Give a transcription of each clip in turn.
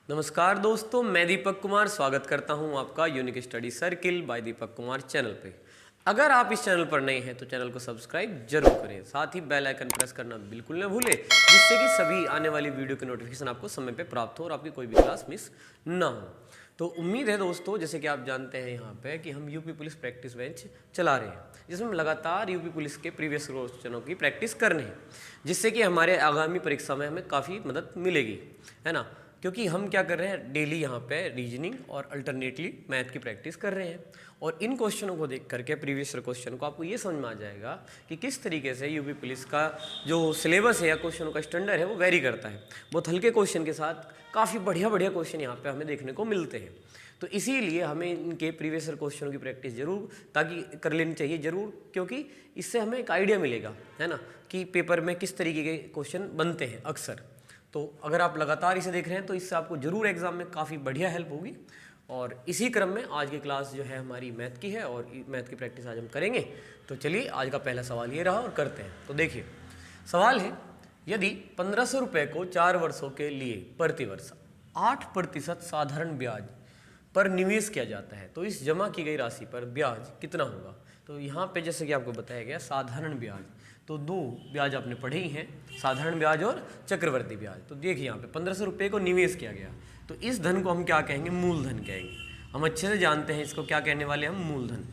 नमस्कार दोस्तों, मैं दीपक कुमार स्वागत करता हूं आपका unique study circle bye Deepak Kumar channel पे। अगर आप इस चैनल पर नए हैं तो चैनल को सब्सक्राइब जरूर करें, साथ ही बेल आइकन प्रेस करना बिल्कुल न भूलें, जिससे कि सभी आने वाली वीडियो के नोटिफिकेशन आपको समय पे प्राप्त हो और आपकी कोई भी क्लास मिस ना हो। तो उम्मीद है दोस्तों, जैसे कि आप जानते हैं यहाँ पे कि हम यूपी पुलिस प्रैक्टिस बेंच चला रहे हैं, जिसमें हम लगातार यूपी पुलिस के प्रीवियस क्वेश्चनों की प्रैक्टिस कर रहे हैं, जिससे कि हमारे आगामी परीक्षा में हमें काफ़ी मदद मिलेगी, है ना। क्योंकि हम क्या कर रहे हैं, डेली यहाँ पे रीजनिंग और अल्टरनेटली मैथ की प्रैक्टिस कर रहे हैं, और इन क्वेश्चनों को देख करके प्रीवियस क्वेश्चन को आपको ये समझ में आ जाएगा कि किस तरीके से यूपी पुलिस का जो सिलेबस है या क्वेश्चनों का स्टैंडर्ड है वो वेरी करता है। बहुत हल्के क्वेश्चन के साथ काफ़ी बढ़िया बढ़िया क्वेश्चन यहाँ पे हमें देखने को मिलते हैं। तो इसीलिए हमें इनके प्रीवियस क्वेश्चनों की प्रैक्टिस जरूर ताकि कर लेनी चाहिए ज़रूर, क्योंकि इससे हमें एक आइडिया मिलेगा, है ना, कि पेपर में किस तरीके के क्वेश्चन बनते हैं अक्सर। तो अगर आप लगातार इसे देख रहे हैं तो इससे आपको ज़रूर एग्जाम में काफ़ी बढ़िया हेल्प होगी। और इसी क्रम में आज की क्लास जो है हमारी मैथ की है, और मैथ की प्रैक्टिस आज हम करेंगे। तो चलिए आज का पहला सवाल ये रहा और करते हैं। तो देखिए, सवाल है, यदि 1500 रुपये को 4 वर्षों के लिए प्रतिवर्ष 8% साधारण ब्याज पर निवेश किया जाता है, तो इस जमा की गई राशि पर ब्याज कितना होगा। तो यहाँ पे जैसे कि आपको बताया गया साधारण ब्याज, तो दो ब्याज आपने पढ़े ही हैं, साधारण ब्याज और चक्रवर्ती ब्याज। तो देखिए यहाँ पे 1500 रुपये को निवेश किया गया, तो इस धन को हम क्या कहेंगे, मूलधन कहेंगे। हम अच्छे से जानते हैं इसको क्या कहने वाले, हम मूलधन।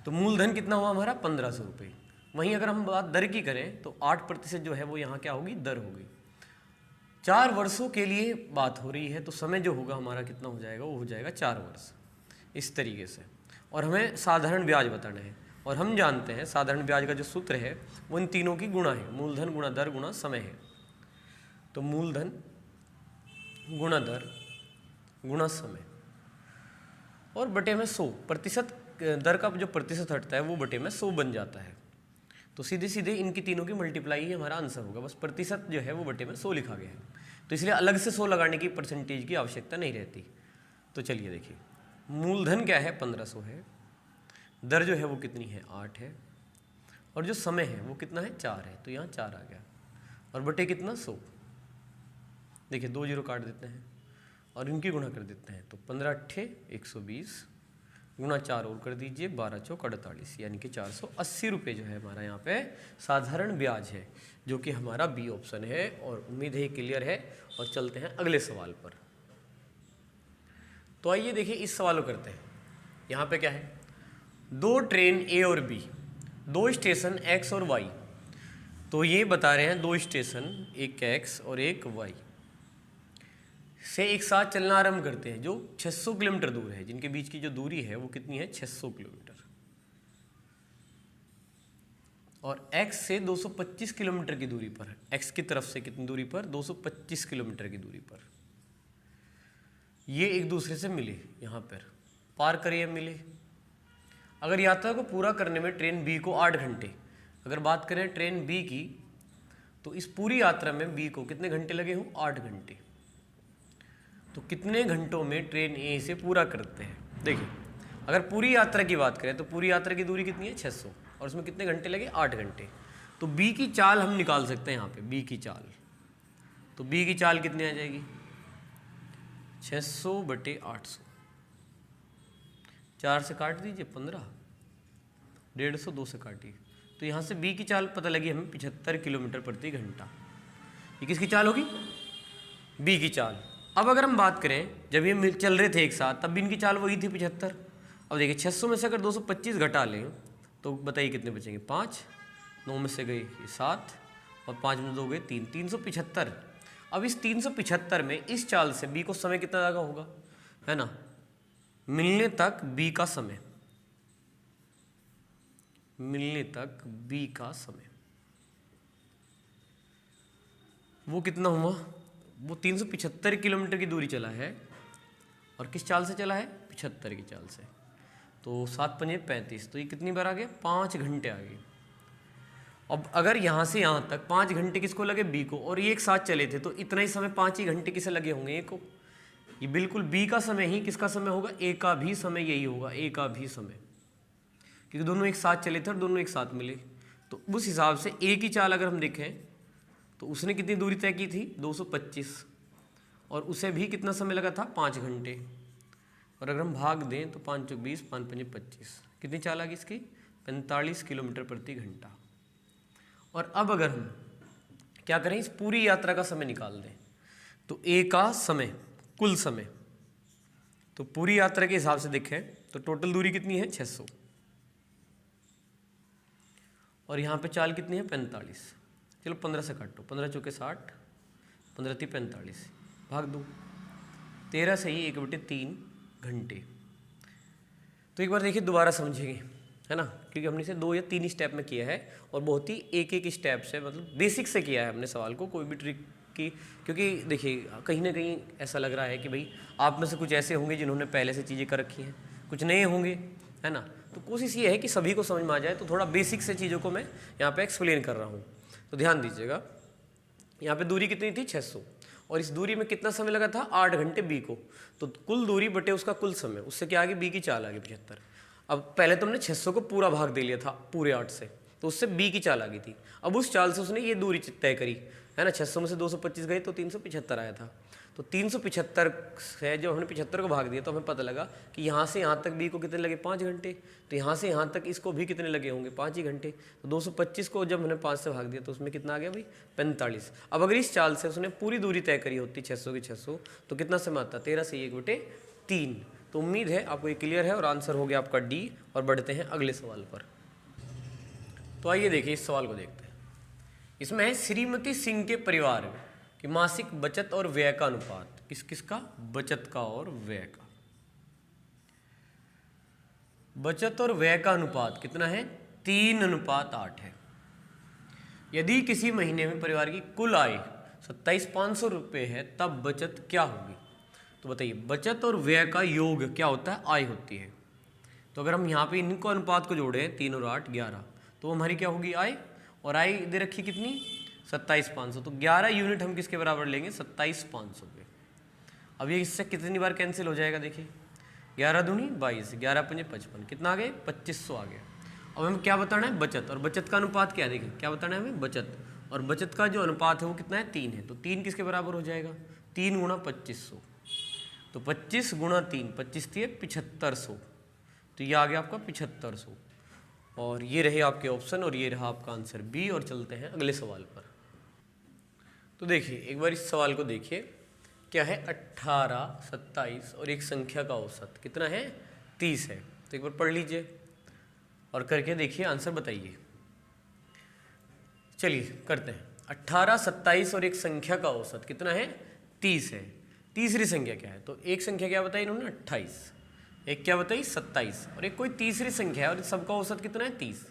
तो मूलधन कितना हुआ हमारा, 1500 रुपये। वहीं अगर हम बात दर की करें तो 8% जो है वो यहाँ क्या होगी, दर होगी। 4 वर्षों के लिए बात हो रही है, तो समय जो होगा हमारा कितना हो जाएगा, वो हो जाएगा 4 वर्ष, इस तरीके से। और हमें साधारण ब्याज बताना है, और हम जानते हैं साधारण ब्याज का जो सूत्र है वो इन तीनों की गुणा है, मूलधन गुणा दर गुणा समय है। तो मूलधन गुणा दर गुणा समय और बटे में 100, प्रतिशत दर का जो प्रतिशत हटता है वो बटे में 100 बन जाता है। तो सीधे सीधे इनकी तीनों की मल्टीप्लाई ही हमारा आंसर होगा, बस प्रतिशत जो है वो बटे में 100 लिखा गया है, तो इसलिए अलग से 100 लगाने की परसेंटेज की आवश्यकता नहीं रहती। तो चलिए देखिए, मूलधन क्या है, 1500 है, दर जो है वो कितनी है, 8 है, और जो समय है वो कितना है, 4 है, तो यहाँ 4 आ गया, और बटे कितना, 100। देखिए 2 जीरो काट देते हैं और इनकी गुणा कर देते हैं, तो 15 अट्ठे 120 गुणा 4 और कर दीजिए, 12 चौक 48, यानी कि 480 रुपये जो है हमारा यहाँ पे साधारण ब्याज है, जो कि हमारा बी ऑप्शन है। और उम्मीद है क्लियर है, और चलते हैं अगले सवाल पर। तो आइए देखिए इस सवाल को करते हैं। यहाँ पे क्या है, 2 ट्रेन ए और बी, 2 स्टेशन एक्स और वाई। तो ये बता रहे हैं 2 स्टेशन, एक एक्स और एक वाई से एक साथ चलना आरंभ करते हैं, जो 600 किलोमीटर दूर है, जिनके बीच की जो दूरी है वो कितनी है, 600 किलोमीटर। और x से 225 किलोमीटर की दूरी पर, x की तरफ से कितनी दूरी पर, 225 किलोमीटर की दूरी पर ये एक दूसरे से मिले, यहाँ पर पार करिए मिले। अगर यात्रा को पूरा करने में ट्रेन बी को 8 घंटे, अगर बात करें ट्रेन बी की, तो इस पूरी यात्रा में बी को कितने घंटे लगे हों, 8 घंटे। तो कितने घंटों में ट्रेन ए से पूरा करते हैं। देखिए अगर पूरी यात्रा की बात करें तो पूरी यात्रा की दूरी कितनी है, 600, और उसमें कितने घंटे लगे, 8 घंटे। तो बी की चाल हम निकाल सकते हैं यहाँ पे, बी की चाल। तो बी की चाल कितनी आ जाएगी, 600 बटे 800, 4 से काट दीजिए 15, 150, 2 से काटिए, तो यहाँ से बी की चाल पता लगी हमें 75 किलोमीटर प्रति घंटा। ये किसकी चाल होगी, बी की चाल। अब अगर हम बात करें जब ये चल रहे थे एक साथ, तब भी इनकी चाल वही थी 75। अब देखिए 600 में से अगर 225 घटा लें तो बताइए कितने बचेंगे, 5, 9 में से गए 7, और 5 में 2 गए 3, 375। अब इस 375 में इस चाल से बी को समय कितना ज़्यादा होगा, है ना, मिलने तक बी का समय, मिलने तक बी का समय वो कितना हुआ, वो 375 किलोमीटर की दूरी चला है, और किस चाल से चला है, 75 की चाल से। तो 7 पंजे 35, तो ये कितनी बार आ गया, 5 घंटे आ गए। अब अगर यहाँ से यहाँ तक 5 घंटे किसको लगे, बी को, और ये एक साथ चले थे, तो इतना ही समय 5 ही घंटे किसे लगे होंगे, ए को। ये बिल्कुल बी का समय ही किसका समय होगा, ए का भी समय यही होगा, ए का भी समय, क्योंकि दोनों एक साथ चले थे और दोनों एक साथ मिले। तो उस हिसाब से ए की चाल अगर हम देखें तो उसने कितनी दूरी तय की थी, 225, और उसे भी कितना समय लगा था, 5 घंटे। और अगर हम भाग दें तो 5 चौक 20, 5 पंजे 25, कितनी चाल आ गई इसकी, 45 किलोमीटर प्रति घंटा। और अब अगर हम क्या करें, इस पूरी यात्रा का समय निकाल दें, तो ए का समय, कुल समय, तो पूरी यात्रा के हिसाब से देखें तो टोटल दूरी कितनी है, 600, और यहाँ पे चाल कितनी है, 45। चलो 15 से काटो, 15 चौके 60, 15 × 45, भाग दो, 13 सही 1/3 घंटे। तो एक बार देखिए दोबारा समझेंगे, है ना, क्योंकि हमने इसे 2 या 3 स्टेप में किया है और बहुत ही एक स्टेप से, मतलब बेसिक से किया है हमने सवाल को, कोई भी ट्रिक की। क्योंकि देखिए कहीं ना कहीं ऐसा लग रहा है कि भाई आप में से कुछ ऐसे होंगे जिन्होंने पहले से चीज़ें कर रखी हैं, कुछ नए होंगे, है ना। तो कोशिश ये है कि सभी को समझ में आ जाए, तो थोड़ा बेसिक से चीज़ों को मैं यहाँ पे एक्सप्लेन कर रहा हूँ। तो ध्यान दीजिएगा, यहाँ पे दूरी कितनी थी, 600, और इस दूरी में कितना समय लगा था, 8 घंटे बी को। तो कुल दूरी बटे उसका कुल समय, उससे क्या आ गई, बी की चाल आ गई 75। अब पहले तो हमने 600 को पूरा भाग दे लिया था पूरे 8 से, तो उससे बी की चाल आ गई थी। अब उस चाल से उसने ये दूरी तय करी, है ना, 600 में से 225 गए तो 375 आया था। तो 375 से जब हमने 75 को भाग दिया तो हमें पता लगा कि यहाँ से यहाँ तक बी को कितने लगे, 5 घंटे। तो यहाँ से यहाँ तक इसको भी कितने लगे होंगे, 5 ही घंटे। तो 225 को जब हमने 5 से भाग दिया तो उसमें कितना आ गया भाई, 45। अब अगर इस चाल से उसने पूरी दूरी तय करी होती 600 की 600, तो कितना समय आता, 13 से 1/3। तो उम्मीद है आपको ये क्लियर है और आंसर हो गया आपका डी। और बढ़ते हैं अगले सवाल पर। तो आइए देखिए इस सवाल को देखते हैं। इसमें है श्रीमती सिंह के परिवार की मासिक बचत और व्यय का अनुपात, किस किस का, बचत का और व्यय का। बचत और व्यय का अनुपात कितना है, 3:8 है। यदि किसी महीने में परिवार की कुल आय 27,500 रुपये है तब बचत क्या होगी। तो बताइए, बचत और व्यय का योग क्या होता है, आय होती है। तो अगर हम यहाँ पे इनको अनुपात को जोड़े 3 और 8 11, तो हमारी क्या होगी, आय। और आय दे रखी कितनी, 27,500। तो 11 यूनिट हम किसके बराबर लेंगे, 27,500 के। अब ये इससे कितनी बार कैंसिल हो जाएगा, देखिए 11 दूनी 22, 11 पंजे 55, कितना आ गए, 2500 आ गया। अब हमें क्या बताना है, बचत। और बचत का अनुपात क्या है, देखिए क्या बताना है हमें, बचत। और बचत का जो अनुपात है वो कितना है, 3 है। तो 3 किसके बराबर हो जाएगा, 3 × 2500। तो 25 × 3, 25 थी 7500। तो ये आ गया आपका 7500। और ये रहे आपके ऑप्शन और ये रहा आपका आंसर बी। और चलते हैं अगले सवाल पर। तो देखिए एक बार इस सवाल को देखिए, क्या है, 18, 27 और एक संख्या का औसत कितना है, 30 है। तो एक बार पढ़ लीजिए और करके देखिए, आंसर बताइए। चलिए करते हैं। 18, 27 और एक संख्या का औसत कितना है, 30 है। तीसरी संख्या क्या है, तो एक संख्या क्या बताई इन्होंने, 28, एक क्या बताई, 27, और एक कोई तीसरी संख्या है और सबका औसत कितना है, 30।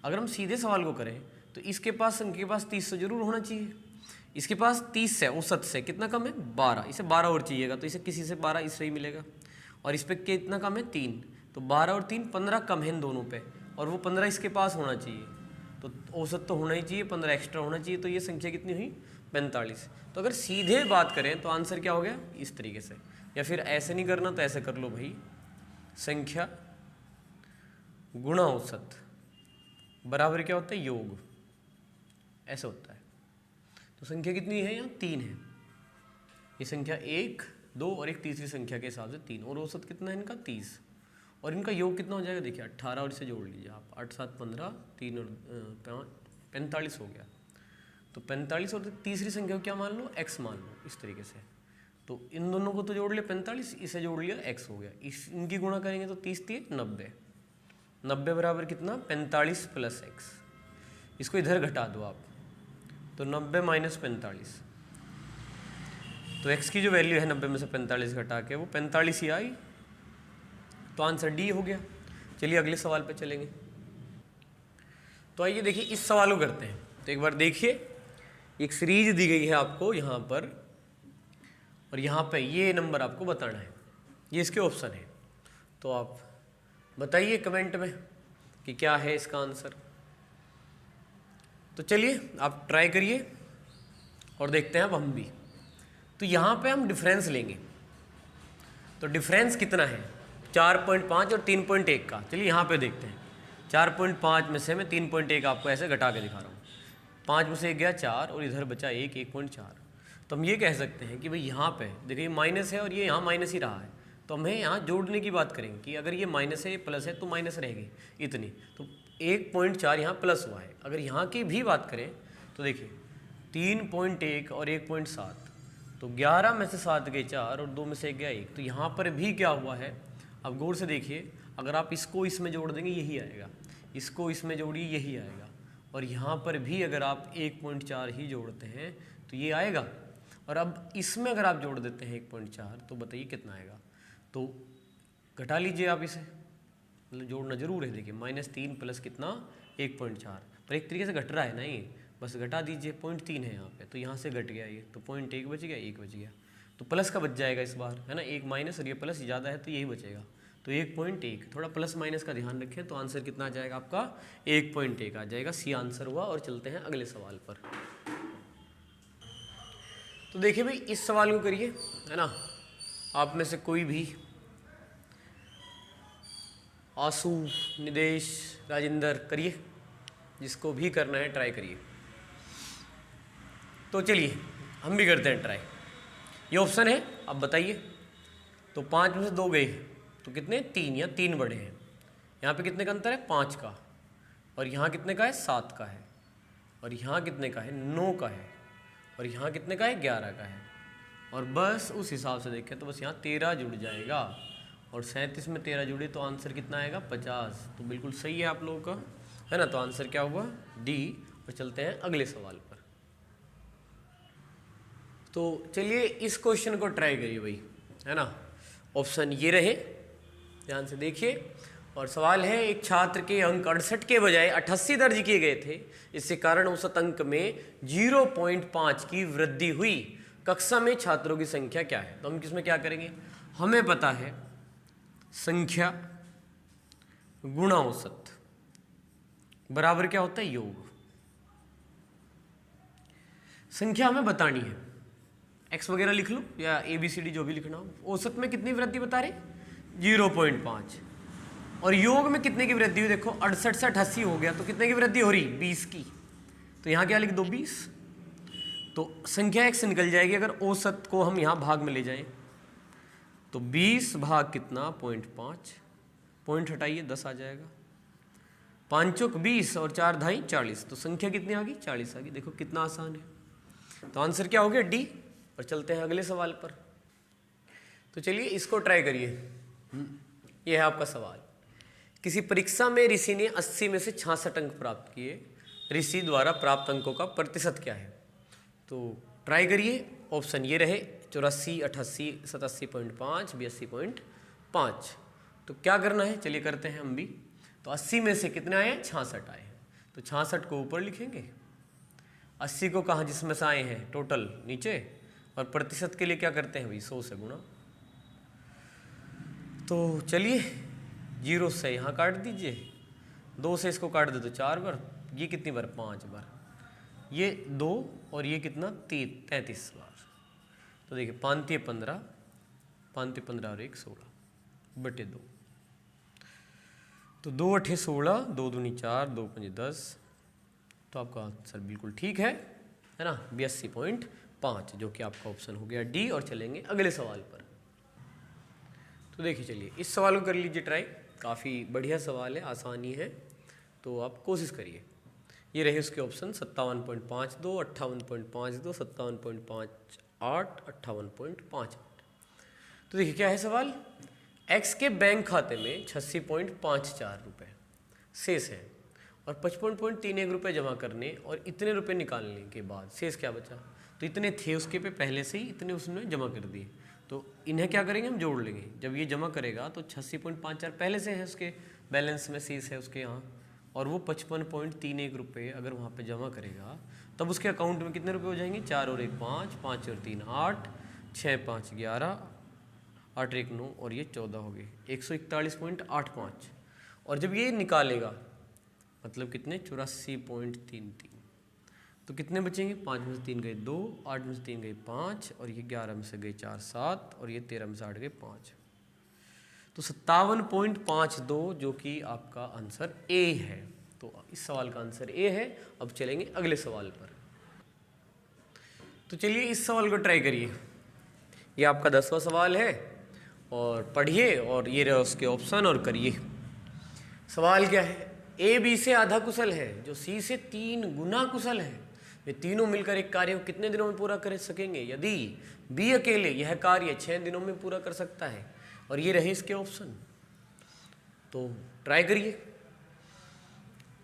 अगर हम सीधे सवाल को करें तो इसके पास, संख्या के पास 30 से जरूर होना चाहिए। इसके पास 30 से औसत से कितना कम है, 12, इसे 12 और चाहिएगा, तो इसे किसी से 12 इससे ही मिलेगा। और इस पर कितना कम है, 3, तो 12 और 3 15 कम है इन दोनों पे, और वो 15 इसके पास होना चाहिए। तो औसत तो होना ही चाहिए, 15 एक्स्ट्रा होना चाहिए। तो ये संख्या कितनी हुई, 45। तो अगर सीधे बात करें तो आंसर क्या हो गया, इस तरीके से। या फिर ऐसे नहीं करना तो ऐसे कर लो भाई, संख्या गुणा औसत बराबर क्या होता है, योग, ऐसा होता है। तो संख्या कितनी है, यहाँ 3 है। ये संख्या 1, 2 और एक तीसरी संख्या के हिसाब से 3, और औसत कितना है इनका, 30। और इनका योग कितना हो जाएगा, देखिए 18 और इसे जोड़ लीजिए आप, 8, 7, 15, 3 और 5, 45 हो गया। तो 45 और तीसरी संख्या को क्या मान लो, x मान लो, इस तरीके से। तो इन दोनों को तो जोड़ लिया 45, इसे जोड़ लिया x हो गया। इनकी गुणा करेंगे तो 30 थी 90, 90 बराबर कितना, 45 + x। इसको इधर घटा दो आप, तो 90 - 45। तो x की जो वैल्यू है 90 में से 45 घटा के वो 45 ही आई। तो आंसर डी हो गया। चलिए अगले सवाल पे चलेंगे। तो आइए देखिए इस सवाल को करते हैं। तो एक बार देखिए, एक सीरीज दी गई है आपको यहाँ पर, और यहाँ पे ये नंबर आपको बताना है, ये इसके ऑप्शन है। तो आप बताइए कमेंट में कि क्या है इसका आंसर। तो चलिए आप ट्राई करिए और देखते हैं अब हम भी। तो यहाँ पे हम डिफरेंस लेंगे। तो डिफरेंस कितना है, 4.5 और 3.1 का। चलिए यहाँ पे देखते हैं। 4.5 में से मैं 3.1 आपको ऐसे घटा के दिखा रहा हूँ। 5 में से 1 गया 4 और इधर बचा 1, 1.4। तो हम ये कह सकते हैं कि भाई यहाँ पे देखिए माइनस है और ये यहाँ माइनस ही रहा है, तो हमें यहाँ जोड़ने की बात करेंगे कि अगर ये माइनस है ये प्लस है तो माइनस रहेगी इतनी, तो 1.4 यहाँ प्लस हुआ है। अगर यहाँ की भी बात करें तो देखिए 3.1 और 1.7, तो 11 में से 7 गए 4 और 2 में से 1 गया 1, तो यहाँ पर भी क्या हुआ है, अब गौर से देखिए, अगर आप इसको इसमें जोड़ देंगे यही आएगा, इसको इसमें जोड़िए यही आएगा, और यहाँ पर भी अगर आप 1.4 ही जोड़ते हैं तो ये आएगा, और अब इसमें अगर आप जोड़ देते हैं 1.4 तो बताइए कितना आएगा। तो घटा लीजिए आप इसे, मतलब जोड़ना जरूर है। देखिए -3 प्लस कितना 1.4, पर एक तरीके से घट रहा है ना, ये बस घटा दीजिए, 0.3 है यहाँ पे, तो यहाँ से घट गया ये, तो 0.1 बच गया, 1 बच गया, तो प्लस का बच जाएगा इस बार, है ना, एक माइनस और ये प्लस ज़्यादा है तो यही बचेगा, तो 1.1, थोड़ा प्लस माइनस का ध्यान रखें, तो आंसर कितना आ जाएगा आपका 1.1 आ जाएगा, सी आंसर हुआ। और चलते हैं अगले सवाल पर। तो देखिए भाई इस सवाल को करिए, है ना, आप में से कोई भी, आंसू, निदेश, राजेंद्र, करिए, जिसको भी करना है ट्राई करिए। तो चलिए हम भी करते हैं ट्राई। ये ऑप्शन है, अब बताइए, तो 5 में से 2 गए तो कितने, 3 या 3 बड़े हैं, यहाँ पे कितने का अंतर है, 5 का, और यहाँ कितने का है, 7 का है, और यहाँ कितने का है, 9 का है, और यहाँ कितने का है, 11 का है, और बस उस हिसाब से देखें तो बस यहाँ 13 जुड़ जाएगा, और 37 में 13 जुड़े तो आंसर कितना आएगा, 50। तो बिल्कुल सही है आप लोगों का, है ना, तो आंसर क्या हुआ, डी। और चलते हैं अगले सवाल पर। तो चलिए इस क्वेश्चन को ट्राई करिए भाई, है ना, ऑप्शन ये रहे, ध्यान से देखिए, और सवाल है, एक छात्र के अंक 68 के बजाय 88 दर्ज किए गए थे, इससे कारण औसत अंक में 0.5 की वृद्धि हुई, कक्षा में छात्रों की संख्या क्या है। तो हम किसमें क्या करेंगे, हमें पता है संख्या गुणा औसत बराबर क्या होता है, योग। संख्या हमें बतानी है, एक्स वगैरह लिख लो या ABCD जो भी लिखना हो। औसत में कितनी वृद्धि बता रहे, 0.5, और योग में कितने की वृद्धि हुई, देखो 68 से 88 हो गया, तो कितने की वृद्धि हो रही, 20 की, तो यहाँ क्या लिख दो, 20, तो संख्या x निकल जाएगी। अगर औसत को हम यहाँ भाग में ले जाएं तो 20 भाग कितना, 0.5, पॉइंट हटाइए 10 आ जाएगा, 5 चौक 20 और 4 ढाई 40, तो संख्या कितनी आ गई, 40 आ गई। देखो कितना आसान है, तो आंसर क्या हो गया, डी। और चलते हैं अगले सवाल पर। तो चलिए इसको ट्राई करिए। यह है आपका सवाल, किसी परीक्षा में ऋषि ने 80 में से 66 अंक प्राप्त किए, ऋषि द्वारा प्राप्त अंकों का प्रतिशत क्या है। तो ट्राई करिए, ऑप्शन ये रहे, 84, 88, 87.5, 82.5। तो क्या करना है, चलिए करते हैं हम भी। तो 80 में से कितने आए हैं, 66 आए हैं, तो 66 को ऊपर लिखेंगे, 80 को कहाँ जिसमें से आए हैं टोटल नीचे, और प्रतिशत के लिए क्या करते हैं भाई, 100 से गुणा। तो चलिए 0 से यहाँ काट दीजिए, 2 से इसको काट दे तो 4 बार, ये कितनी बार, 5 बार, ये 2 और ये कितना, 33 बार। तो देखिए 5 × 15, 5 × 15 और 1 16 बटे 2, तो 2 × 8 16, 2 दूनी 4, 2 × 5 10, तो आपका आंसर बिल्कुल ठीक है ना, 82.5, जो कि आपका ऑप्शन हो गया डी। और चलेंगे अगले सवाल पर। तो देखिए चलिए इस सवाल को कर लीजिए ट्राई, काफ़ी बढ़िया सवाल है, आसानी है, तो आप कोशिश करिए। ये रहे उसके ऑप्शन 57.52, 58.52, 57.58, 58.58। तो देखिए क्या है सवाल, एक्स के बैंक खाते में 86.54 रुपये शेष है और 55.31 रुपये जमा करने और इतने रुपये निकालने के बाद शेष क्या बचा। तो इतने थे उसके पे पहले से ही, इतने उसने जमा कर दिए, तो इन्हें क्या करेंगे, हम जोड़ लेंगे। जब ये जमा करेगा तो 86.54 पहले से है उसके बैलेंस में, शेष है उसके यहाँ, और वो 55.31 रुपये अगर वहाँ पे जमा करेगा तब उसके अकाउंट में कितने रुपए हो जाएंगे, 4 और 1 5, 5 और 3 8, 6 5 11, 8 1 9 और ये 14 हो गए, 141.85। और जब ये निकालेगा मतलब कितने, 84.33, तो कितने बचेंगे, 5 में से 3 गए 2, 8 में से 3 गए 5, और ये 11 में से गए 4 7, और ये 13 में से 8 गए 5, तो 57.52 जो कि आपका आंसर ए है। तो इस सवाल का आंसर ए है। अब चलेंगे अगले सवाल पर। तो तो चलिए इस सवाल को ट्राई करिए। ये आपका 10वां सवाल है और पढ़िए और ये रहे उसके ऑप्शन और करिए। सवाल क्या है? ए बी से आधा कुशल है जो सी से 3 गुना कुशल है, वे तीनों मिलकर एक कार्य को कितने दिनों में पूरा कर सकेंगे यदि बी अकेले यह कार्य 6 दिनों में पूरा कर सकता है? और ये रहे इसके ऑप्शन, तो ट्राई करिए।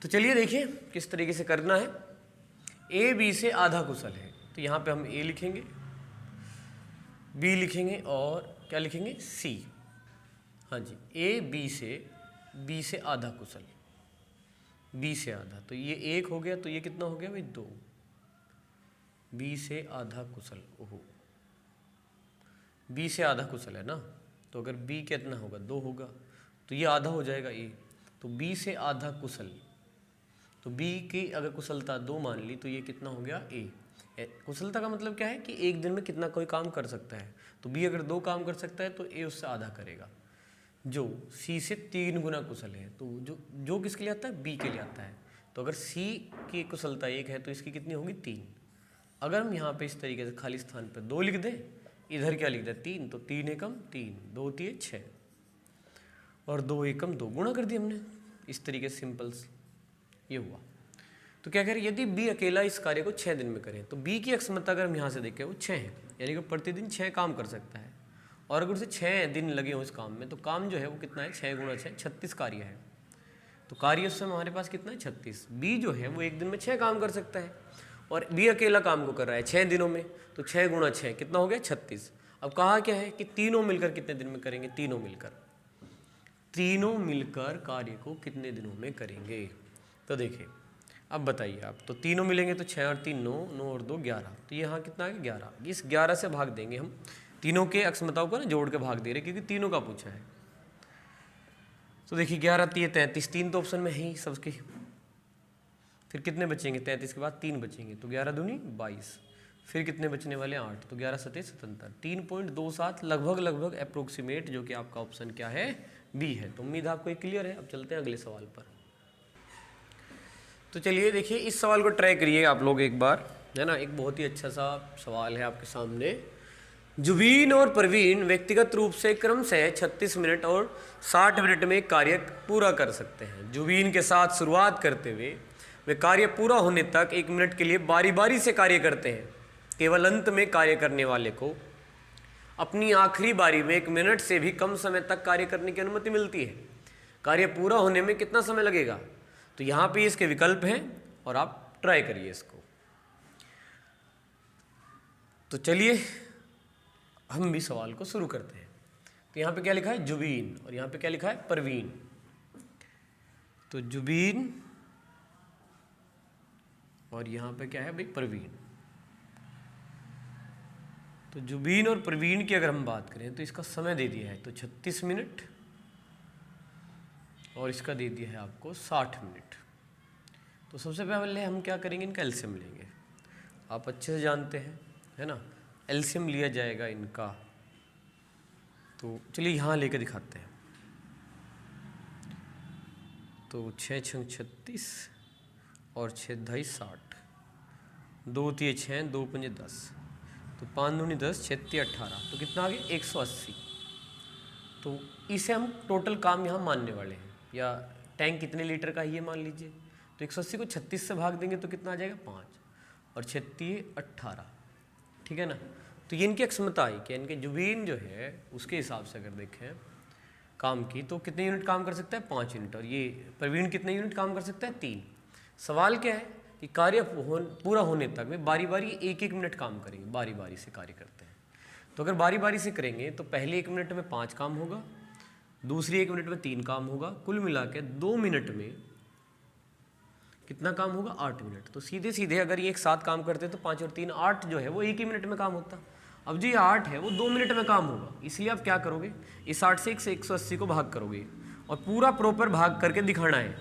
तो चलिए देखिए किस तरीके से करना है। ए बी से आधा कुशल है तो यहाँ पे हम ए लिखेंगे, बी लिखेंगे और क्या लिखेंगे? सी। हाँ जी, ए बी से आधा कुशल, बी से आधा, तो ये 1 हो गया, तो ये कितना हो गया भाई? 2। बी से आधा कुशल, ओहो, बी से आधा कुशल है ना, तो अगर बी कितना होगा? 2 होगा, तो ये आधा हो जाएगा ए। तो बी से आधा कुशल, तो बी की अगर कुशलता 2 मान ली तो ये कितना हो गया? ए। कुशलता का मतलब क्या है कि एक दिन में कितना कोई काम कर सकता है, तो बी अगर 2 काम कर सकता है तो ए उससे आधा करेगा, जो सी से 3 गुना कुशल है। तो जो किसके लिए आता है? बी के लिए आता है। तो अगर सी की कुशलता 1 है तो इसकी कितनी होगी? 3। अगर हम यहाँ पे इस तरीके से खाली स्थान पर 2 लिख दें, इधर क्या लिख दें? 3, तो 3 एकम 3, 2 3 6 और 2 एकम 2, गुणा कर दिया हमने इस तरीके से, सिंपल ये हुआ। तो क्या करें? यदि बी अकेला इस कार्य को 6 दिन में करें तो बी की अक्षमता अगर हम यहाँ से देखें वो 6 है, यानी कि प्रतिदिन 6 काम कर सकता है। और अगर उसे 6 दिन लगे हों इस काम में, तो काम जो है वो कितना है? 6 गुणा 6, 36 कार्य है। तो कार्य उस समय हमारे पास कितना है? 36। बी जो है वो एक दिन में 6 काम कर सकता है और बी अकेला काम को कर रहा है 6 दिनों में, तो 6 गुणा 6 कितना हो गया? 36। अब कहा क्या है कि तीनों मिलकर कितने दिन में करेंगे? तीनों मिलकर कार्य को कितने दिनों में करेंगे? तो देखिए अब बताइए आप, तो तीनों मिलेंगे तो 6 और 3 9, 9 और 2 11, तो यहाँ कितना है? 11। इस 11 से भाग देंगे हम, तीनों के अक्षमताओं को ना जोड़ के भाग दे रहे क्योंकि तीनों का पूछा है। तो देखिए 11 3 33, 3 तो ऑप्शन में है ही सबके, फिर कितने बचेंगे? 33 के बाद 3 बचेंगे, तो 11 दूनी 22, फिर कितने बचने वाले? 8, तो 11 7 77, 3.27 लगभग अप्रोक्सीमेट, जो कि आपका ऑप्शन क्या है? बी है। तो उम्मीद है आपको ये क्लियर है। अब चलते हैं अगले सवाल पर। तो चलिए देखिए इस सवाल को ट्राई करिए आप लोग एक बार, है ना। एक बहुत ही अच्छा सा सवाल है आपके सामने। जुबीन और प्रवीण व्यक्तिगत रूप से क्रमशः 36 मिनट और 60 मिनट में कार्य पूरा कर सकते हैं। जुबीन के साथ शुरुआत करते हुए वे कार्य पूरा होने तक 1 मिनट के लिए बारी बारी से कार्य करते हैं। केवल अंत में कार्य करने वाले को अपनी आखिरी बारी में 1 मिनट से भी कम समय तक कार्य करने की अनुमति मिलती है। कार्य पूरा होने में कितना समय लगेगा? तो यहाँ पे इसके विकल्प हैं और आप ट्राई करिए इसको। तो चलिए हम भी सवाल को शुरू करते हैं। तो यहाँ पे क्या लिखा है? जुबीन, और यहाँ पे क्या लिखा है? प्रवीण। तो जुबीन और यहाँ पे क्या है भाई? प्रवीण। तो जुबीन और प्रवीण की अगर हम बात करें तो इसका समय दे दिया है तो 36 मिनट और इसका दे दिया है आपको 60 मिनट। तो सबसे पहले हम क्या करेंगे? इनका एलसीएम लेंगे। आप अच्छे से जानते हैं, है ना, एलसीएम लिया जाएगा इनका। तो चलिए यहाँ लेकर दिखाते हैं। तो 6 6 36 और 6 ढाई 60, 2 3 6, 2 5 10, तो 5 दूनी 10, 6 3 18, तो कितना आ गया? 180। तो इसे हम टोटल काम यहाँ मानने वाले हैं, या टैंक कितने लीटर का है ये मान लीजिए। तो 180 को 36 से भाग देंगे तो कितना आ जाएगा? 5 और 6 3 18, ठीक है ना। तो ये इनकी अक्षमता आई कि इनके जुबीन जो है उसके हिसाब से अगर देखें काम की, तो कितने यूनिट काम कर सकता है? 5 यूनिट। और ये प्रवीण कितने यूनिट काम कर सकता है? 3। सवाल क्या है कि कार्य पूरा होने तक में बारी बारी 1 मिनट काम करेंगे, बारी बारी से कार्य करते हैं। तो अगर बारी बारी से करेंगे तो पहले 1 मिनट में 5 काम होगा, दूसरी 1 मिनट में 3 काम होगा, कुल मिला के 2 मिनट में कितना काम होगा? 8 मिनट। तो सीधे सीधे अगर ये एक साथ काम करते तो 5 और 3 8 जो है वो 1 ही मिनट में काम होता। अब जो ये 8 है वो 2 मिनट में काम होगा, इसलिए आप क्या करोगे? इस 8 से 180 को भाग करोगे और पूरा प्रॉपर भाग करके दिखाना है,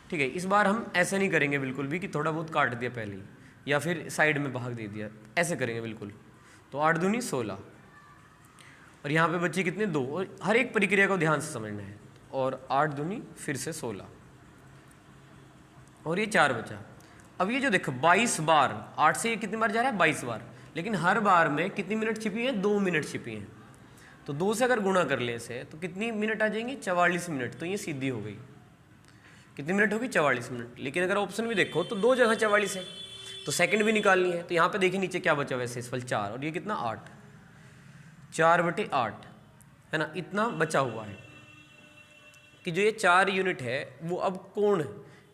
ठीक है। इस बार हम ऐसे नहीं करेंगे बिल्कुल भी कि थोड़ा बहुत काट दिया पहले ही या फिर साइड में भाग दे दिया, ऐसे करेंगे बिल्कुल। तो 8 दूनी 16 और यहाँ पे बच्चे कितने? 2, और हर एक प्रक्रिया को ध्यान से समझना है। और 8 दूनी फिर से 16 और ये 4 बचा। अब ये जो देखो 22 बार, 8 से ये कितनी बार जा रहा है? 22 बार, लेकिन हर बार में कितनी मिनट छिपी है, 2 मिनट छिपी हैं। तो 2 से अगर गुणा कर ले इसे तो कितनी मिनट आ जाएंगे, 44 मिनट। तो ये सीधी हो गई, कितनी मिनट होगी, 44 मिनट। लेकिन अगर ऑप्शन भी देखो तो 2 जगह 44 है, तो सेकंड भी निकालनी है। तो यहाँ पे देखिए नीचे क्या बचा वैसे इस फल 4, और ये कितना 8, 4/8 है ना, इतना बचा हुआ है कि जो ये 4 यूनिट है वो अब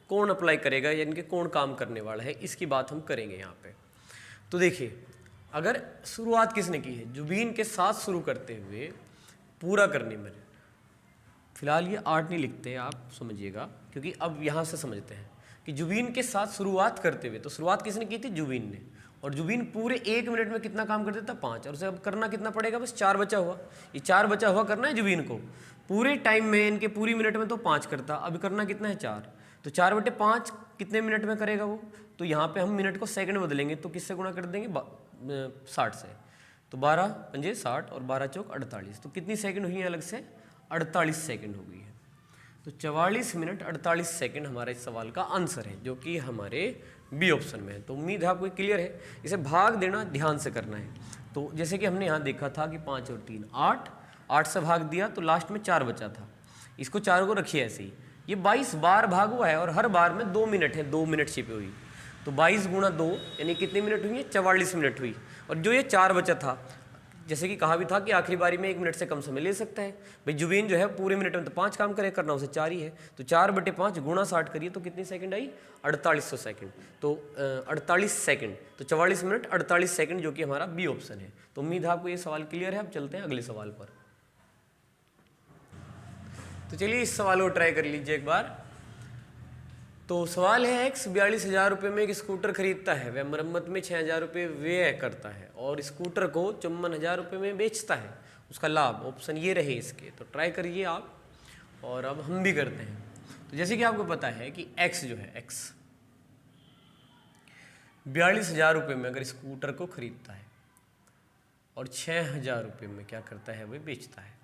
कौन अप्लाई करेगा, यानी कि कौन काम करने वाला है, इसकी बात हम करेंगे यहाँ पे। तो देखिए अगर शुरुआत किसने की है, जुबीन के साथ शुरू करते हुए पूरा करने में, फिलहाल ये 8 नहीं लिखते आप समझिएगा, क्योंकि अब यहाँ से समझते हैं कि जुबीन के साथ शुरुआत करते हुए, तो शुरुआत किसने की थी, जुबीन ने। और जुबीन पूरे 1 मिनट में कितना काम कर देता, 5, और उसे अब करना कितना पड़ेगा, बस 4 बचा हुआ। ये 4 बचा हुआ करना है जुबीन को पूरे टाइम में, इनके पूरी मिनट में तो 5 करता, अब करना कितना है, 4। तो 4/5 कितने मिनट में करेगा वो, तो यहाँ पे हम मिनट को सेकंड में बदलेंगे, तो किससे गुणा कर देंगे, 60 से। तो 12 पंजे 60 और 12 चौक 48, तो कितनी सेकंड हुई है अलग से, 48 सेकंड हो गई है। तो 44 मिनट 48 सेकंड हमारे इस सवाल का आंसर है, जो कि हमारे बी ऑप्शन में है। तो उम्मीद है आपको क्लियर है। इसे भाग देना ध्यान से करना है। तो जैसे कि हमने यहाँ देखा था कि 5 और 3 8 से भाग दिया तो लास्ट में 4 बचा था, इसको 4 को रखिए ऐसे ही। ये 22 बार भाग हुआ है और हर बार में 2 मिनट है, 2 मिनट छिपी हुई। तो 22 गुणा 2 यानी कितनी मिनट हुई है, 44 मिनट हुई। और जो ये 4 बचा था, जैसे कि कहा भी था कि आखिरी बारी में 1 मिनट से कम समय ले सकता है भाई। जुबीन जो है पूरे मिनट में तो 5 काम करे, करना उसे 4 ही है। तो 4/5 गुणा 60 करिए तो कितनी सेकंड आई, 4800 सेकंड। तो 48 सेकंड, तो 44 मिनट 48 सेकंड, जो कि हमारा बी ऑप्शन है। तो उम्मीद है आपको ये सवाल क्लियर है। अब चलते हैं अगले सवाल पर। तो चलिए इस सवाल को ट्राई कर लीजिए एक बार। तो सवाल है, एक्स 42,000 रुपये में एक स्कूटर खरीदता है, वह मरम्मत में 6,000 रुपये व्यय करता है और स्कूटर को 54,000 रुपये में बेचता है। उसका लाभ, ऑप्शन ये रहे इसके। तो ट्राई करिए आप, और अब हम भी करते हैं। तो जैसे कि आपको पता है कि एक्स जो है, एक्स 42,000 रुपये में अगर स्कूटर को खरीदता है और 6,000 रुपये में क्या करता है, वह बेचता है,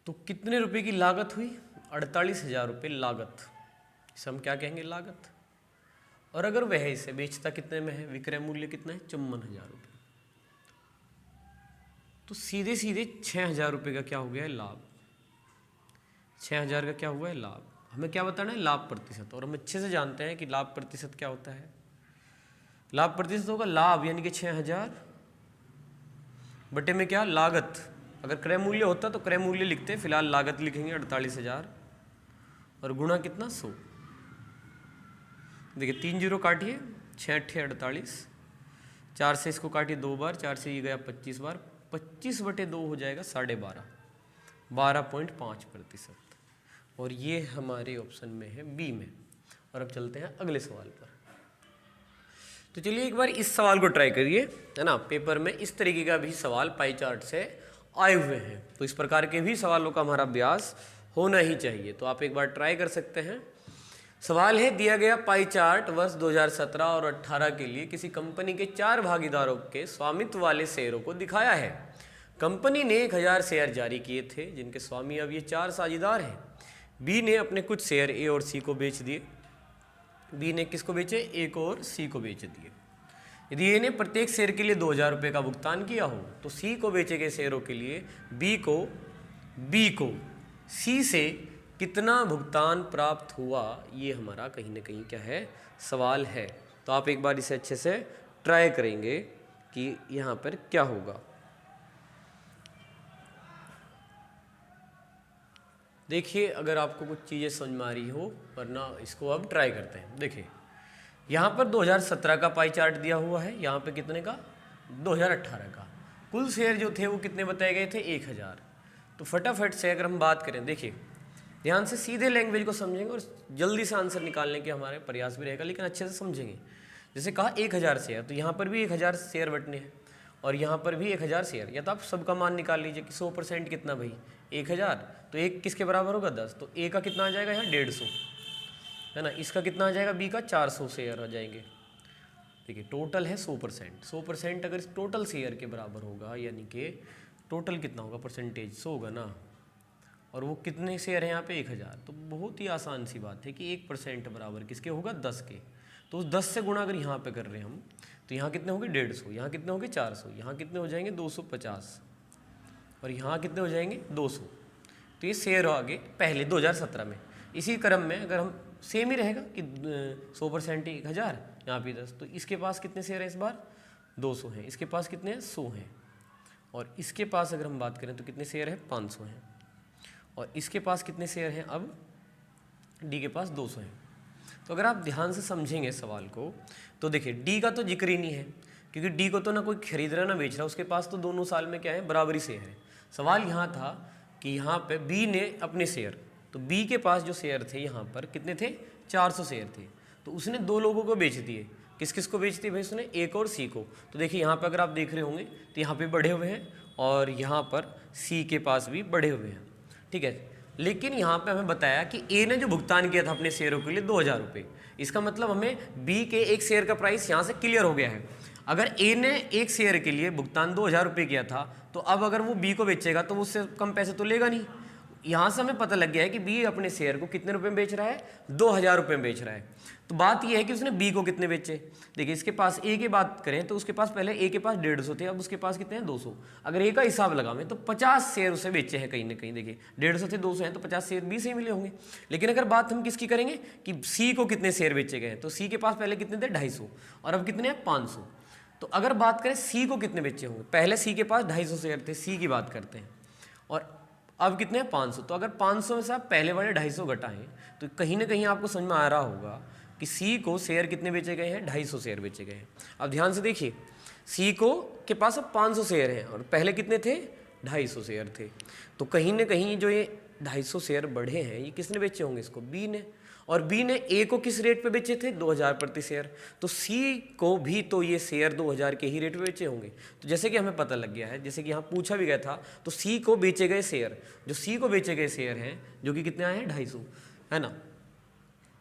तो कितने रुपए की लागत हुई, 48,000 रुपये लागत। इसे हम क्या कहेंगे, लागत। और अगर वह इसे बेचता कितने में है, विक्रय मूल्य कितना है, 54,000 रुपये। तो सीधे सीधे 6,000 रुपये का क्या हो गया है, लाभ। 6,000 का क्या हुआ है, लाभ। हमें क्या बताना है, लाभ प्रतिशत। और हम अच्छे से जानते हैं कि लाभ प्रतिशत क्या होता है। लाभ प्रतिशत होगा लाभ यानी कि 6,000 बटे में क्या, लागत। अगर क्रय मूल्य होता तो क्रय मूल्य लिखते, फिलहाल लागत लिखेंगे 48,000 और गुणा कितना, 100। देखिए 3 जीरो काटिए, 6 8 48, 4 से इसको काटिए 2 बार, 4 से ये गया 25 बार, 25/2 हो जाएगा 12.5, 12.5%। और ये हमारे ऑप्शन में है, बी में। और अब चलते हैं अगले सवाल पर। तो चलिए एक बार इस सवाल को ट्राई करिए, है ना। पेपर में इस तरीके का भी सवाल पाई चार्ट से आए हुए हैं, तो इस प्रकार के भी सवालों का हमारा अभ्यास होना ही चाहिए। तो आप एक बार ट्राई कर सकते हैं। सवाल है, दिया गया पाई चार्ट वर्ष 2017 और 18 के लिए किसी कंपनी के 4 भागीदारों के स्वामित्व वाले शेयरों को दिखाया है। कंपनी ने 1000 शेयर जारी किए थे, जिनके स्वामी अब ये 4 साझेदार हैं। बी ने अपने कुछ शेयर ए और सी को बेच दिए। बी ने किसको बेचे, ए को और सी को बेच दिए। यदि ए ने प्रत्येक शेयर के लिए 2,000 रुपये का भुगतान किया हो, तो सी को बेचे गए शेयरों के लिए बी को सी से कितना भुगतान प्राप्त हुआ, ये हमारा कहीं ना कहीं क्या है, सवाल है। तो आप एक बार इसे अच्छे से ट्राई करेंगे कि यहाँ पर क्या होगा। देखिए अगर आपको कुछ चीज़ें समझ में आ रही हो, वरना इसको अब ट्राई करते हैं। देखिए यहाँ पर 2017 का पाई चार्ट दिया हुआ है, यहाँ पे कितने का, 2018 का। कुल शेयर जो थे वो कितने बताए गए थे, 1000। तो फटाफट से अगर हम बात करें, देखिए ध्यान से सीधे लैंग्वेज को समझेंगे और जल्दी से आंसर निकालने के हमारे प्रयास भी रहेगा, लेकिन अच्छे से समझेंगे। जैसे कहा 1000 शेयर, तो यहाँ पर भी 1000 शेयर बटने हैं और यहाँ पर भी 1000 शेयर। या तो आप सबका मान निकाल लीजिए कि 100% कितना भाई, 1000, तो एक किसके बराबर होगा, 10। तो ए का कितना आ जाएगा यहाँ, 150, है ना। इसका कितना आ जाएगा, बी का 400 शेयर आ जाएंगे। देखिए टोटल है 100%। 100% अगर टोटल शेयर के बराबर होगा, यानी कि टोटल कितना होगा, परसेंटेज 100 होगा ना। और वो कितने शेयर हैं यहाँ पे, 1000। तो बहुत ही आसान सी बात है कि 1% बराबर किसके होगा, 10 के। तो तो उस 10 से गुणा अगर यहाँ पे कर रहे हैं हम, तो यहाँ कितने होंगे 150, यहाँ कितने होंगे 400, यहाँ कितने हो जाएंगे 250 और यहाँ कितने हो जाएंगे 200। तो ये शेयर आ गए पहले 2017 में। इसी क्रम में अगर हम सेम ही रहेगा कि 100% 1000, यहाँ पे 10, तो इसके पास कितने शेयर है इस बार 200 हैं, इसके पास कितने हैं 100 हैं, और इसके पास अगर हम बात करें तो कितने शेयर है 500 हैं, और इसके पास कितने शेयर हैं अब डी के पास 200 हैं। तो अगर आप ध्यान से समझेंगे सवाल को तो देखिए डी का तो जिक्र ही नहीं है, क्योंकि डी को तो ना कोई खरीद रहा ना बेच रहा, उसके पास तो दोनों साल में क्या है बराबरी शेयर है। सवाल यहाँ था कि यहाँ पे बी ने अपने शेयर, तो बी के पास जो शेयर थे यहाँ पर कितने थे 400 शेयर थे, तो उसने 2 लोगों को बेच दिए। किस किस को बेच दिए भाई उसने, ए को और सी को। तो देखिए यहाँ पर अगर आप देख रहे होंगे तो यहाँ पे बढ़े हुए हैं और यहाँ पर सी के पास भी बढ़े हुए हैं, ठीक है। लेकिन यहाँ पे हमें बताया कि ए ने जो भुगतान किया था अपने शेयरों के लिए 2000 रुपये, इसका मतलब हमें बी के एक शेयर का प्राइस यहाँ से क्लियर हो गया है। अगर ए ने एक शेयर के लिए भुगतान 2000 रुपये किया था, तो अब अगर वो बी को बेचेगा तो उससे कम पैसे तो लेगा नहीं। यहाँ से हमें पता लग गया है कि बी अपने शेयर को कितने रुपए में बेच रहा है 2000 रुपये में बेच रहा है। तो बात यह है कि उसने बी को कितने बेचे। देखिए इसके पास ए की बात करें तो उसके पास पहले ए के पास 150 थे, अब उसके पास कितने हैं 200। अगर ए का हिसाब लगावें तो 50 शेयर उसे बेचे हैं कहीं ना कहीं। देखिए 150 थे 200 हैं तो 50 शेयर बी से ही मिले होंगे। लेकिन अगर बात हम किसकी करेंगे कि सी को कितने शेयर बेचे गए हैं, तो सी के पास पहले कितने थे 250 और अब कितने हैं 500। तो अगर बात करें सी को कितने बेचे होंगे, पहले सी के पास 250 शेयर थे, सी की बात करते हैं, और अब कितने हैं 500। तो अगर 500 में से आप पहले वाले 250 घटाएं तो कहीं ना कहीं आपको समझ में आ रहा होगा कि सी को शेयर कितने बेचे गए हैं 250 शेयर बेचे गए हैं। अब ध्यान से देखिए सी को के पास अब 500 शेयर हैं और पहले कितने थे 250 शेयर थे। तो कहीं ना कहीं जो ये 250 शेयर बढ़े हैं ये किसने बेचे होंगे, इसको बी ने। और बी ने ए को किस रेट पे बेचे थे 2000 प्रति शेयर, तो सी को भी तो ये शेयर 2000 के ही रेट पे बेचे होंगे। तो जैसे कि हमें पता लग गया है, जैसे कि यहाँ पूछा भी गया था, तो सी को बेचे गए शेयर, जो सी को बेचे गए शेयर हैं जो कि कितने आए हैं 250, है ना,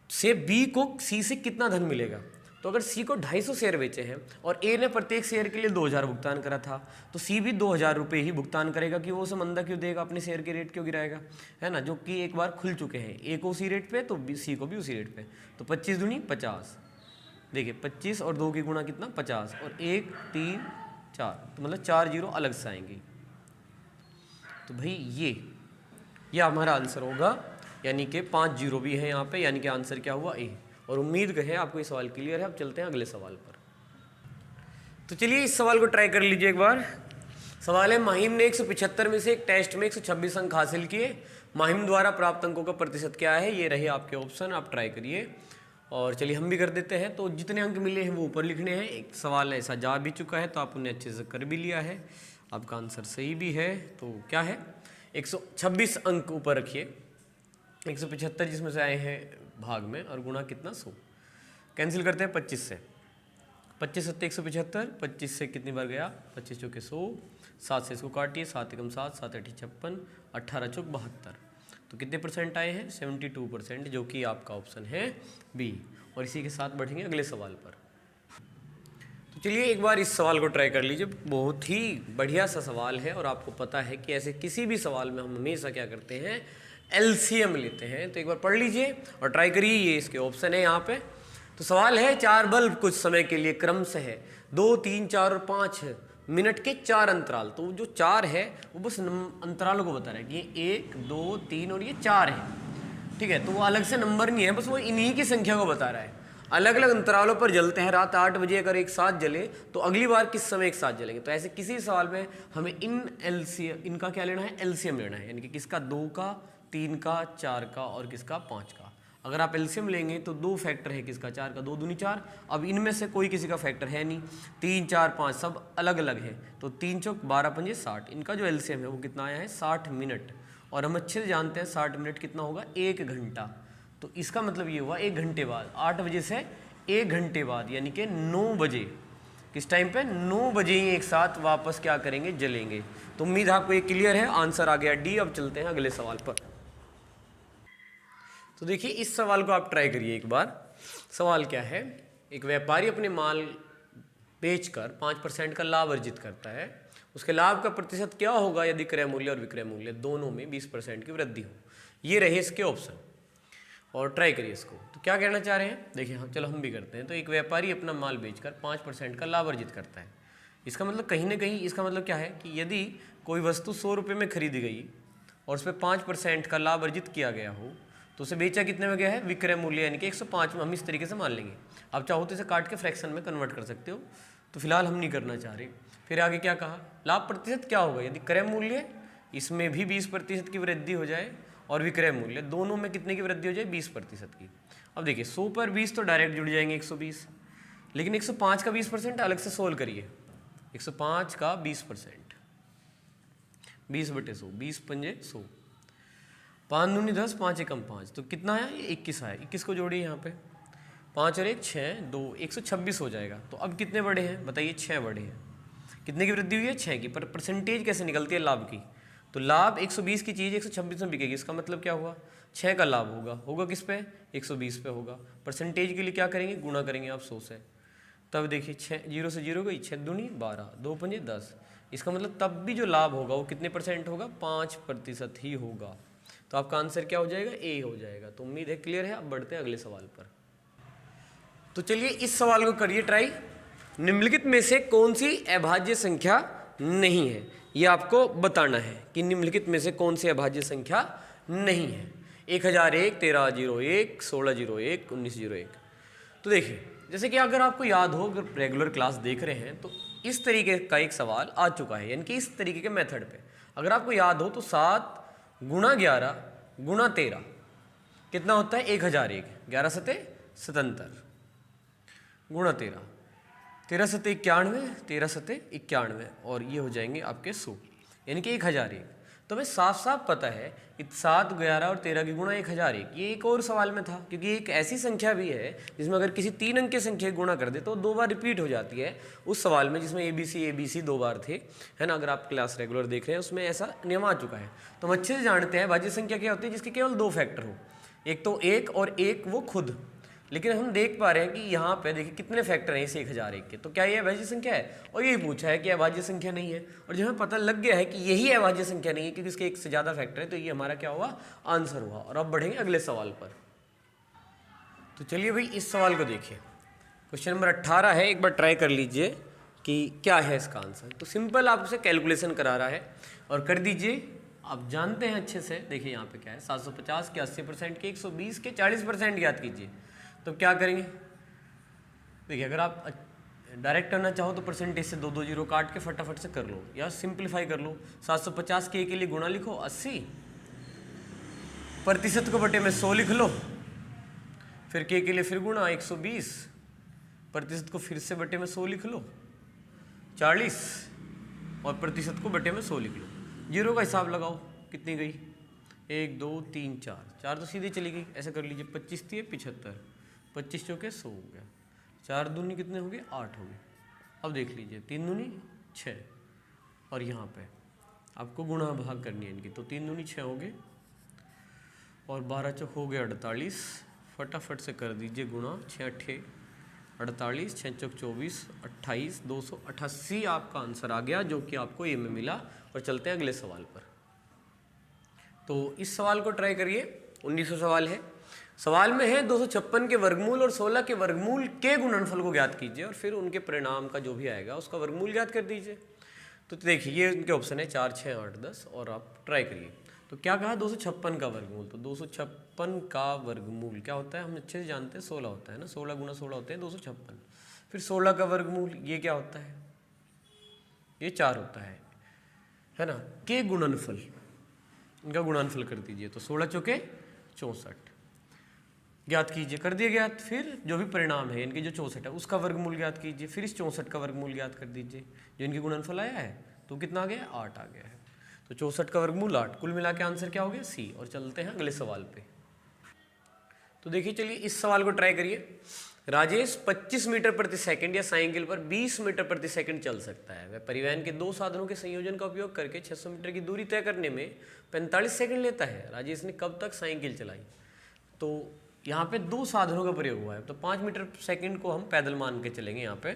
से बी को सी से कितना धन मिलेगा। तो अगर सी को 250 शेयर बेचे हैं और ए ने प्रत्येक शेयर के लिए 2000 भुगतान करा था, तो सी भी 2000 रुपये ही भुगतान करेगा। कि वो उसे मंदा क्यों देगा, अपने शेयर के रेट क्यों गिराएगा, है ना, जो कि एक बार खुल चुके हैं। ए को उसी रेट पे तो सी को भी उसी रेट पे। तो 25 दूनी 50, देखिए 25 और 2 की गुणा कितना 50 और 1 3 4, तो मतलब 4 जीरो अलग से आएंगी। तो भाई ये हमारा आंसर होगा, यानी कि 5 जीरो भी है यहाँ पे, यानी कि आंसर क्या हुआ ए। और उम्मीद है आपको ये सवाल क्लियर है। अब चलते हैं अगले सवाल पर। तो चलिए इस सवाल को ट्राई कर लीजिए एक बार। सवाल है, माहिम ने 175 में से एक टेस्ट में 126 अंक हासिल किए, माहिम द्वारा प्राप्त अंकों का प्रतिशत क्या है। ये रहे आपके ऑप्शन, आप ट्राई करिए। और चलिए हम भी कर देते हैं। तो जितने अंक मिले हैं वो ऊपर लिखने हैं। एक सवाल ऐसा जा भी चुका है तो आप उन्हें अच्छे से कर भी लिया है, आपका आंसर सही भी है। तो क्या है 126 अंक ऊपर रखिए, 175 जिसमें से आए हैं भाग में, और गुणा कितना 100। कैंसिल करते हैं 25 से, 25 सत्ते 175, 25 से कितनी बार गया 25 चौके 100, 7 से इसको काटिए, 7 एकम 7, 7 अठी 56, 18 चौक 72। तो कितने परसेंट आए हैं 72%, जो कि आपका ऑप्शन है बी। और इसी के साथ बढ़ेंगे अगले सवाल पर। तो चलिए एक बार इस सवाल को ट्राई कर लीजिए। बहुत ही बढ़िया सा सवाल है और आपको पता है कि ऐसे किसी भी सवाल में हम हमेशा क्या करते हैं एलसीएम लेते हैं। तो एक बार पढ़ लीजिए और ट्राई करिए। ये इसके ऑप्शन है यहाँ पे। तो सवाल है, 4 बल्ब कुछ समय के लिए क्रम से है 2, 3, 4 और 5 मिनट के 4 अंतराल। तो जो 4 है वो बस अंतरालों को बता रहा है कि ये 1, 2, 3 और ये 4 है, ठीक है। तो वो अलग से नंबर नहीं है, बस वो इन्हीं की संख्या को बता रहा है। अलग अलग अंतरालों पर जलते हैं। रात 8 बजे अगर एक साथ जले तो अगली बार किस समय एक साथ जलेंगे। तो ऐसे किसी सवाल में हमें इनका क्या लेना है, एलसीएम लेना है, यानी कि किसका 2 का, 3 का, 4 का और किसका 5 का। अगर आप एलसीएम लेंगे तो 2 फैक्टर है किसका 4 का, 2 दूनी 4। अब इनमें से कोई किसी का फैक्टर है नहीं, 3, 4, 5 सब अलग अलग है। तो 3 चौक 12 पंजे 60, इनका जो एलसीएम है वो कितना आया है 60 मिनट। और हम अच्छे से जानते हैं 60 मिनट कितना होगा 1 घंटा। तो इसका मतलब ये हुआ 1 घंटे बाद, 8 बजे से 1 घंटे बाद, यानी कि 9 बजे, किस टाइम पे 9 बजे ही एक साथ वापस क्या करेंगे, जलेंगे। तो उम्मीद आपको ये क्लियर है। आंसर आ गया डी। अब चलते हैं अगले सवाल पर। तो देखिए इस सवाल को आप ट्राई करिए एक बार। सवाल क्या है, एक व्यापारी अपने माल बेचकर 5% का लाभ अर्जित करता है। उसके लाभ का प्रतिशत क्या होगा यदि क्रय मूल्य और विक्रय मूल्य दोनों में 20% की वृद्धि हो। ये रहे इसके ऑप्शन। और ट्राई करिए इसको। तो क्या कहना चाह रहे हैं, देखिए हम चलो हम भी करते हैं। तो एक व्यापारी अपना माल बेचकर 5% का लाभ अर्जित करता है। इसका मतलब कहीं ना कहीं इसका मतलब क्या है कि यदि कोई वस्तु 100 रुपये में खरीदी गई और उस पर 5% का लाभ अर्जित किया गया हो तो उसे बेचा कितने में गया है, विक्रय मूल्य यानी कि 105 में हम इस तरीके से मान लेंगे। आप चाहो तो इसे काट के फ्रैक्शन में कन्वर्ट कर सकते हो, तो फिलहाल हम नहीं करना चाह रहे। फिर आगे क्या कहा, लाभ प्रतिशत क्या होगा, यदि क्रय मूल्य इसमें भी 20% की वृद्धि हो जाए और विक्रय मूल्य दोनों में कितने की वृद्धि हो जाए, 20% की। अब देखिए 100 पर 20 तो डायरेक्ट जुड़ जाएंगे 120, लेकिन 105 का 20% अलग से सोल्व करिए। 105 का 20%, 20/100, 20 पंजे 100, 5 दूनी 10, 5 एकम 5, तो कितना है, ये 21 आया। 21 को जोड़िए यहाँ पे, 5 और 1 6, 2 126 हो जाएगा। तो अब कितने बड़े हैं बताइए, 6 बड़े हैं। कितने की वृद्धि हुई है, 6 की। पर परसेंटेज कैसे निकलती है लाभ की, तो लाभ 120 की चीज़ 126 में बिकेगी। इसका मतलब क्या हुआ, 6 का लाभ होगा किस पे, 120 पे होगा। परसेंटेज के लिए क्या करेंगे, गुणा करेंगे आप 100 से। तब देखिए 6 0 से 0 गई, 6 दूनी 12, 2 पंजे 10। इसका मतलब तब भी जो लाभ होगा वो कितने % होगा, 5% ही होगा। तो आपका आंसर क्या हो जाएगा, ए हो जाएगा। तो उम्मीद है क्लियर है। अब बढ़ते हैं अगले सवाल पर। तो चलिए इस सवाल को करिए ट्राई। निम्नलिखित में से कौन सी अभाज्य संख्या नहीं है, ये आपको बताना है कि निम्नलिखित में से कौन सी अभाज्य संख्या नहीं है। 1001, 1301, 1601, 1901। तो देखिए जैसे कि अगर आपको याद हो, अगर रेगुलर क्लास देख रहे हैं तो इस तरीके का एक सवाल आ चुका है, यानी कि इस तरीके के मेथड पे अगर आपको याद हो तो 7 गुणा 11 गुणा 13 कितना होता है, 1001। 11 सते 77 गुणा 13, 13 सते 91, 13 सते 91 और ये हो जाएंगे आपके 100, यानी कि 1001। तो हमें साफ साफ पता है कि 7, 11 और 13 की गुणा 1001। ये एक और सवाल में था, क्योंकि एक ऐसी संख्या भी है जिसमें अगर किसी 3 अंक की संख्या गुणा कर दे तो 2 बार रिपीट हो जाती है उस सवाल में, जिसमें ABC 2 बार थे, है ना। अगर आप क्लास रेगुलर देख रहे हैं उसमें ऐसा नियम आ चुका है। तो हम अच्छे से जानते हैं भाज्य संख्या क्या होती है, जिसके केवल 2 फैक्टर हो, एक तो 1 और एक वो खुद। लेकिन हम देख पा रहे हैं कि यहाँ पे देखिए कितने फैक्टर हैं इस 1001 के। तो क्या ये अभाज्य संख्या है, और यही पूछा है कि अभाज्य संख्या नहीं है। और जब हमें पता लग गया है कि यही अभाज्य संख्या नहीं है क्योंकि इसके एक से ज़्यादा फैक्टर है, तो ये हमारा क्या हुआ, आंसर हुआ। और अब बढ़ेंगे अगले सवाल पर। तो चलिए भाई इस सवाल को देखिए, क्वेश्चन नंबर 18 है। एक बार ट्राई कर लीजिए कि क्या है इसका आंसर। तो सिंपल आपसे कैलकुलेशन करा रहा है और कर दीजिए। आप जानते हैं अच्छे से, देखिए यहाँ पे क्या है, 750 के 80% के 120 के 40% याद कीजिए। तो क्या करेंगे, देखिए अगर आप डायरेक्ट करना चाहो तो परसेंटेज से 2 जीरो काट के फटाफट से कर लो, या सिंप्लीफाई कर लो। 750 के लिए गुणा लिखो 80, प्रतिशत को बटे में 100 लिख लो, फिर के लिए फिर गुणा 120, प्रतिशत को फिर से बटे में 100 लिख लो 40, और प्रतिशत को बटे में 100 लिख लो। जीरो का हिसाब लगाओ, कितनी गई, 1 2 3 4 तो सीधे चली गई। ऐसा कर लीजिए, 25 थी 75, 25 चौके 100 हो गया, 4 दूनी कितने हो गए, 8 हो गए। अब देख लीजिए 3 दूनी 6, और यहाँ पे आपको गुणा भाग करनी है इनकी, तो 3 दूनी 6 हो गए और 12 चौक हो गए 48। फटाफट से कर दीजिए गुणा, 6 अट्ठे 48, 6 चौक 24, 28, 288 आपका आंसर आ गया, जो कि आपको ये में मिला। और चलते हैं अगले सवाल पर। तो इस सवाल को ट्राई करिए, 1900 सवाल है। सवाल में है 256 के वर्गमूल और 16 के वर्गमूल के गुणनफल को ज्ञात कीजिए और फिर उनके परिणाम का जो भी आएगा उसका वर्गमूल ज्ञात कर दीजिए। तो देखिए ये उनके ऑप्शन है 4, 6, 8, 10, और आप ट्राई करिए। तो क्या कहा, 256 का वर्गमूल। तो 256 का वर्गमूल क्या होता है, हम अच्छे से जानते हैं, 16 होता है ना, 16 गुना 16 होते हैं 256। फिर 16 का वर्गमूल ये क्या होता है, ये 4 होता है ना। के गुणनफल, इनका गुणनफल कर दीजिए, तो 16 चौके 64 ज्ञात कीजिए, कर दिए ज्ञात। फिर जो भी परिणाम है इनके, जो 64 है उसका वर्गमूल ज्ञात कीजिए, फिर इस 64 का वर्गमूल ज्ञात कर दीजिए, जो इनकी गुणनफल आया है तो कितना आ गया, 8 आ गया है। तो 64 का वर्गमूल 8, कुल मिला के आंसर क्या हो गया, सी। और चलते हैं अगले सवाल पे। तो देखिए चलिए इस सवाल को ट्राई करिए। राजेश 25 मीटर प्रति सेकंड या साइकिल पर 20 मीटर प्रति सेकंड चल सकता है। वह परिवहन के 2 साधनों के संयोजन का उपयोग करके 600 मीटर की दूरी तय करने में 45 सेकंड लेता है। राजेश ने कब तक साइकिल चलाई। तो यहाँ पे 2 साधनों का प्रयोग हुआ है, तो 5 मीटर सेकंड को हम पैदल मान के चलेंगे यहाँ पे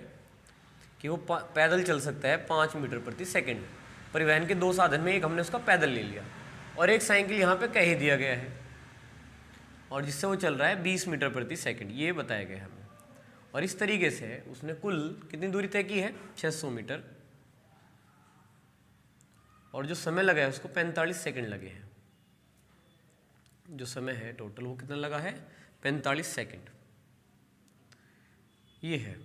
कि वो पैदल चल सकता है 5 मीटर प्रति सेकंड। परिवहन के 2 साधन में एक हमने उसका पैदल ले लिया और एक साइकिल यहाँ पे कह ही दिया गया है। और जिससे वो चल रहा है 20 मीटर प्रति सेकंड, ये बताया गया है हमें। और इस तरीके से उसने कुल कितनी दूरी तय की है, 600 मीटर, और जो समय लगा है उसको 45 सेकंड लगे हैं। जो समय है टोटल वो कितना लगा है, 45 सेकंड, ये है।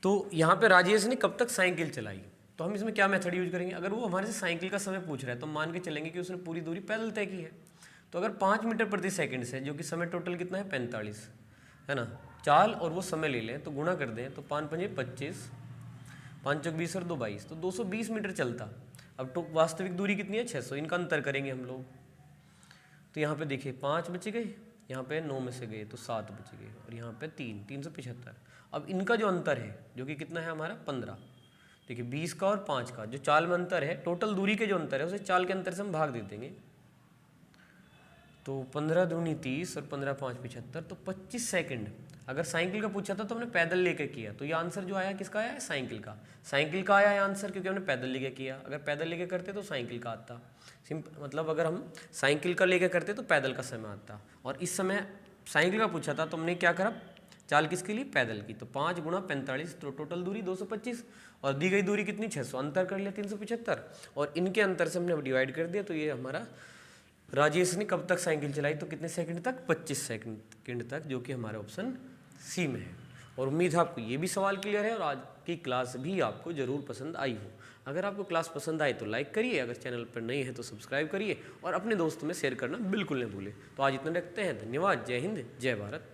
तो यहाँ पे राजेश ने कब तक साइकिल चलाई, तो हम इसमें क्या मेथड यूज करेंगे। अगर वो हमारे से साइकिल का समय पूछ रहा है तो मान के चलेंगे कि उसने पूरी दूरी पैदल तय की है। तो अगर 5 मीटर प्रति सेकंड से, जो कि समय टोटल कितना है 45 है ना, चाल और वो समय ले लें तो गुणा कर दें तो 5 पंजे 25, 5 चौक 20 और 2 22, तो 220 मीटर चलता। अब तो वास्तविक दूरी कितनी है 600, इनका अंतर करेंगे हम लोग। तो यहाँ पे देखिए 5 बच गए, यहाँ पे 9 में से गए तो 7 बच गए, और यहाँ पे 375। अब इनका जो अंतर है जो कि कितना है हमारा 15, देखिए 20 का और 5 का जो चाल में अंतर है, टोटल दूरी के जो अंतर है उसे चाल के अंतर से हम भाग दे देंगे। तो 15 दूनी 30 और 15 5 75, तो 25 सेकंड। अगर साइकिल का पूछा था तो हमने पैदल लेके किया, तो ये आंसर जो आया किसका आया है, साइकिल का। साइकिल का आया है आंसर क्योंकि हमने पैदल लेके किया। अगर पैदल लेके करते तो साइकिल का आता। मतलब अगर हम साइकिल का लेके करते तो पैदल का समय आता, और इस समय साइकिल का पूछा था तो हमने क्या करा, चाल किसके लिए, पैदल की। तो 5 गुणा 45, तो टोटल दूरी 225, और दी गई दूरी कितनी 600, अंतर कर लिया 375, और इनके अंतर से हमने डिवाइड कर दिया। तो ये हमारा राजेश ने कब तक साइकिल चलाई, तो कितने सेकंड तक, 25 सेकंड तक, जो कि हमारा ऑप्शन सी में है। और उम्मीद है आपको ये भी सवाल क्लियर है और आज की क्लास भी आपको ज़रूर पसंद आई हो। अगर आपको क्लास पसंद आई तो लाइक करिए, अगर चैनल पर नए हैं तो सब्सक्राइब करिए, और अपने दोस्तों में शेयर करना बिल्कुल नहीं भूलें। तो आज इतना रखते हैं, धन्यवाद, जय हिंद, जय भारत।